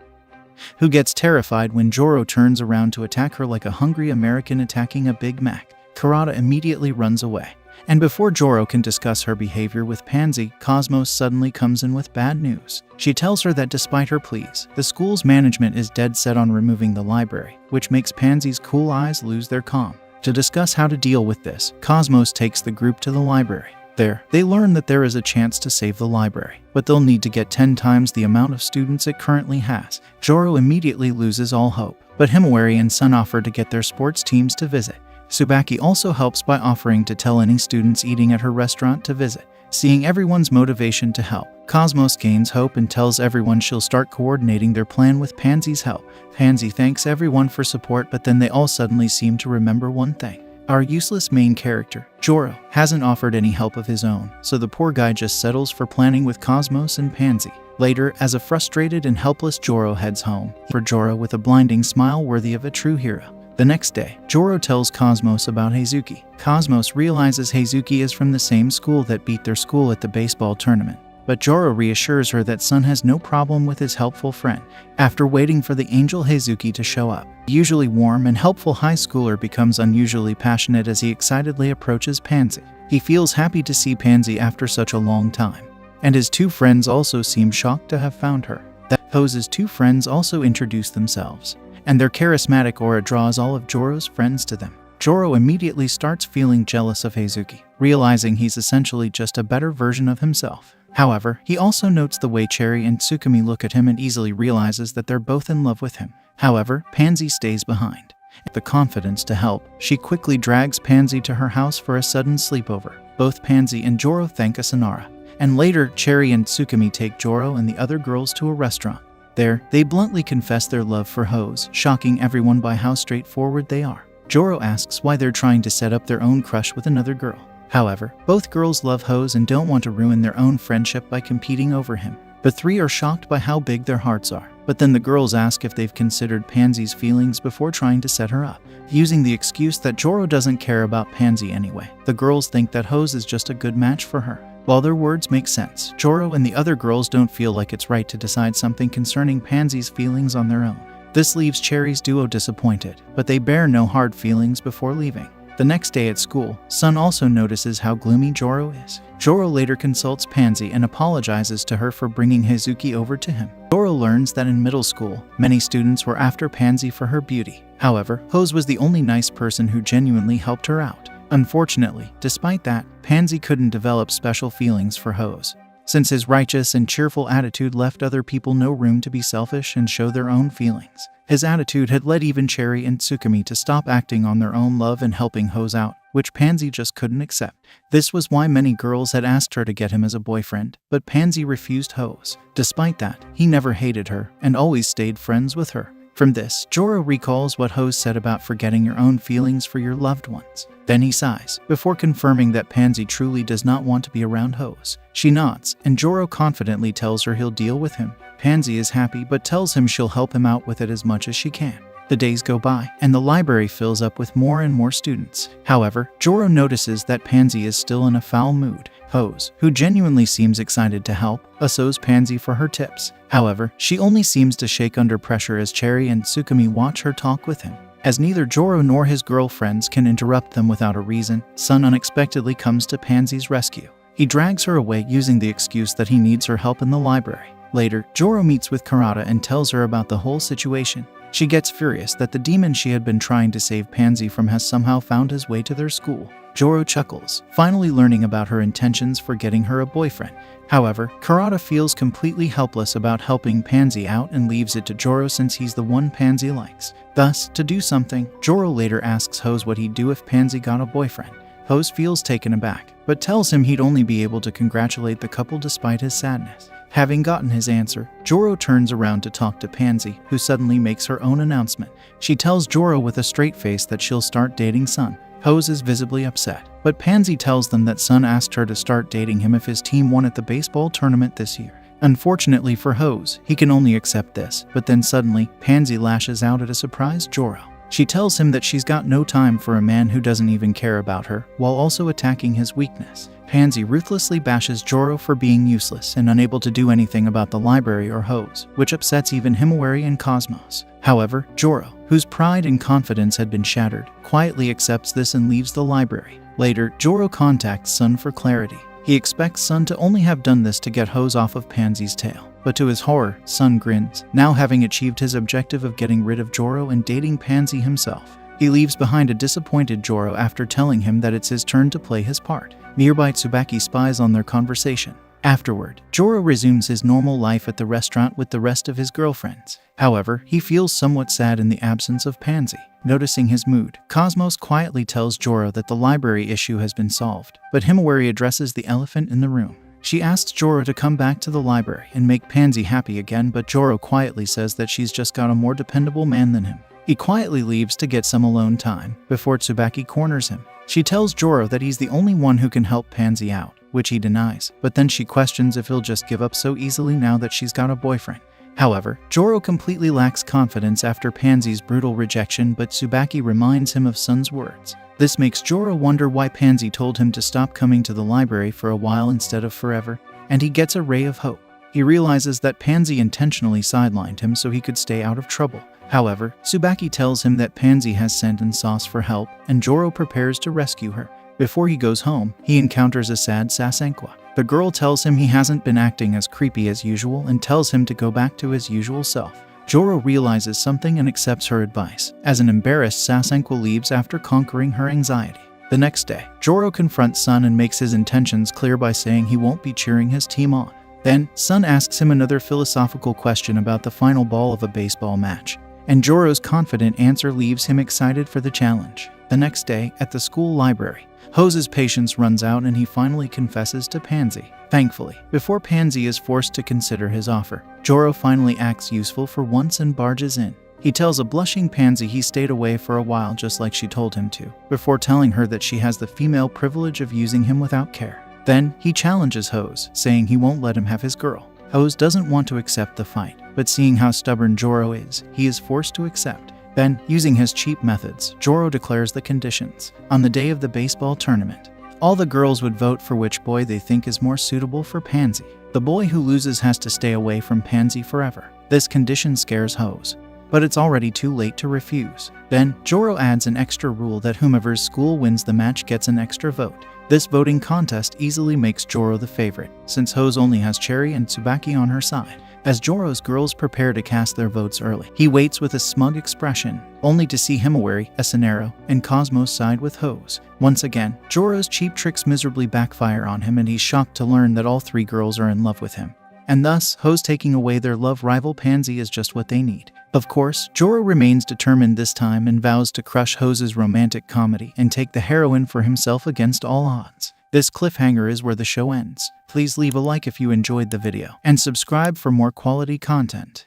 S1: who gets terrified when Joro turns around to attack her like a hungry American attacking a Big Mac. Karada immediately runs away, and before Joro can discuss her behavior with Pansy, Cosmos suddenly comes in with bad news. She tells her that despite her pleas, the school's management is dead set on removing the library, which makes Pansy's cool eyes lose their calm. To discuss how to deal with this, Cosmos takes the group to the library. There, they learn that there is a chance to save the library, but they'll need to get 10 times the amount of students it currently has. Joro immediately loses all hope, but Himawari and Sun offer to get their sports teams to visit. Tsubaki also helps by offering to tell any students eating at her restaurant to visit. Seeing everyone's motivation to help, Cosmos gains hope and tells everyone she'll start coordinating their plan with Pansy's help. Pansy thanks everyone for support, but then they all suddenly seem to remember one thing. Our useless main character, Joro, hasn't offered any help of his own, so the poor guy just settles for planning with Cosmos and Pansy. Later, as a frustrated and helpless Joro heads home, for Joro with a blinding smile worthy of a true hero. The next day, Joro tells Cosmos about Heizuki. Cosmos realizes Heizuki is from the same school that beat their school at the baseball tournament, but Joro reassures her that Sun has no problem with his helpful friend. After waiting for the angel Heizuki to show up, the usually warm and helpful high schooler becomes unusually passionate as he excitedly approaches Pansy. He feels happy to see Pansy after such a long time, and his two friends also seem shocked to have found her. Hose's two friends also introduce themselves, and their charismatic aura draws all of Joro's friends to them. Joro immediately starts feeling jealous of Heizuki, realizing he's essentially just a better version of himself. However, he also notes the way Cherry and Tsukumi look at him and easily realizes that they're both in love with him. However, Pansy stays behind. With the confidence to help, she quickly drags Pansy to her house for a sudden sleepover. Both Pansy and Joro thank Asanara, and later Cherry and Tsukumi take Joro and the other girls to a restaurant. There, they bluntly confess their love for Hose, shocking everyone by how straightforward they are. Joro asks why they're trying to set up their own crush with another girl. However, both girls love Hose and don't want to ruin their own friendship by competing over him. The three are shocked by how big their hearts are, but then the girls ask if they've considered Pansy's feelings before trying to set her up. Using the excuse that Joro doesn't care about Pansy anyway, the girls think that Hose is just a good match for her. While their words make sense, Joro and the other girls don't feel like it's right to decide something concerning Pansy's feelings on their own. This leaves Cherry's duo disappointed, but they bear no hard feelings before leaving. The next day at school, Sun also notices how gloomy Joro is. Joro later consults Pansy and apologizes to her for bringing Heizuki over to him. Joro learns that in middle school, many students were after Pansy for her beauty. However, Hose was the only nice person who genuinely helped her out. Unfortunately, despite that, Pansy couldn't develop special feelings for Hose, since his righteous and cheerful attitude left other people no room to be selfish and show their own feelings. His attitude had led even Cherry and Tsukumi to stop acting on their own love and helping Hose out, which Pansy just couldn't accept. This was why many girls had asked her to get him as a boyfriend, but Pansy refused Hose. Despite that, he never hated her and always stayed friends with her. From this, Joro recalls what Hose said about forgetting your own feelings for your loved ones. Then he sighs, before confirming that Pansy truly does not want to be around Hose. She nods, and Joro confidently tells her he'll deal with him. Pansy is happy but tells him she'll help him out with it as much as she can. The days go by, and the library fills up with more and more students. However, Joro notices that Pansy is still in a foul mood. Hose, who genuinely seems excited to help, assos Pansy for her tips. However, she only seems to shake under pressure as Cherry and Tsukumi watch her talk with him. As neither Joro nor his girlfriends can interrupt them without a reason, Sun unexpectedly comes to Pansy's rescue. He drags her away using the excuse that he needs her help in the library. Later, Joro meets with Karada and tells her about the whole situation. She gets furious that the demon she had been trying to save Pansy from has somehow found his way to their school. Joro chuckles, finally learning about her intentions for getting her a boyfriend. However, Karada feels completely helpless about helping Pansy out and leaves it to Joro since he's the one Pansy likes. Thus, to do something, Joro later asks Hose what he'd do if Pansy got a boyfriend. Hose feels taken aback, but tells him he'd only be able to congratulate the couple despite his sadness. Having gotten his answer, Joro turns around to talk to Pansy, who suddenly makes her own announcement. She tells Joro with a straight face that she'll start dating Sun. Hose is visibly upset, but Pansy tells them that Sun asked her to start dating him if his team won at the baseball tournament this year. Unfortunately for Hose, he can only accept this, but then suddenly, Pansy lashes out at a surprised Joro. She tells him that she's got no time for a man who doesn't even care about her, while also attacking his weakness. Pansy ruthlessly bashes Joro for being useless and unable to do anything about the library or Hose, which upsets even Himawari and Cosmos. However, Joro, whose pride and confidence had been shattered, quietly accepts this and leaves the library. Later, Joro contacts Sun for clarity. He expects Sun to only have done this to get Hose off of Pansy's tail. But to his horror, Sun grins, now having achieved his objective of getting rid of Joro and dating Pansy himself. He leaves behind a disappointed Joro after telling him that it's his turn to play his part. Nearby Tsubaki spies on their conversation. Afterward, Joro resumes his normal life at the restaurant with the rest of his girlfriends. However, he feels somewhat sad in the absence of Pansy. Noticing his mood, Cosmos quietly tells Joro that the library issue has been solved, but Himawari addresses the elephant in the room. She asks Joro to come back to the library and make Pansy happy again, but Joro quietly says that she's just got a more dependable man than him. He quietly leaves to get some alone time, before Tsubaki corners him. She tells Joro that he's the only one who can help Pansy out, which he denies, but then she questions if he'll just give up so easily now that she's got a boyfriend. However, Joro completely lacks confidence after Pansy's brutal rejection, but Tsubaki reminds him of Sun's words. This makes Joro wonder why Pansy told him to stop coming to the library for a while instead of forever, and he gets a ray of hope. He realizes that Pansy intentionally sidelined him so he could stay out of trouble. However, Tsubaki tells him that Pansy has sent in sauce for help, and Joro prepares to rescue her. Before he goes home, he encounters a sad Sasenkwa. The girl tells him he hasn't been acting as creepy as usual and tells him to go back to his usual self. Joro realizes something and accepts her advice, as an embarrassed Sasenkwa leaves after conquering her anxiety. The next day, Joro confronts Sun and makes his intentions clear by saying he won't be cheering his team on. Then, Sun asks him another philosophical question about the final ball of a baseball match, and Joro's confident answer leaves him excited for the challenge. The next day, at the school library, Hose's patience runs out and he finally confesses to Pansy. Thankfully, before Pansy is forced to consider his offer, Joro finally acts useful for once and barges in. He tells a blushing Pansy he stayed away for a while just like she told him to, before telling her that she has the female privilege of using him without care. Then, he challenges Hose, saying he won't let him have his girl. Hose doesn't want to accept the fight, but seeing how stubborn Joro is, he is forced to accept. Then, using his cheap methods, Joro declares the conditions. On the day of the baseball tournament, all the girls would vote for which boy they think is more suitable for Pansy. The boy who loses has to stay away from Pansy forever. This condition scares Hose, but it's already too late to refuse. Then, Joro adds an extra rule that whomever's school wins the match gets an extra vote. This voting contest easily makes Joro the favorite, since Hose only has Cherry and Tsubaki on her side. As Joro's girls prepare to cast their votes early, he waits with a smug expression, only to see Himawari, Asanero, and Cosmos side with Hose. Once again, Joro's cheap tricks miserably backfire on him and he's shocked to learn that all three girls are in love with him. And thus, Hose taking away their love rival Pansy is just what they need. Of course, Joro remains determined this time and vows to crush Hose's romantic comedy and take the heroine for himself against all odds. This cliffhanger is where the show ends. Please leave a like if you enjoyed the video and subscribe for more quality content.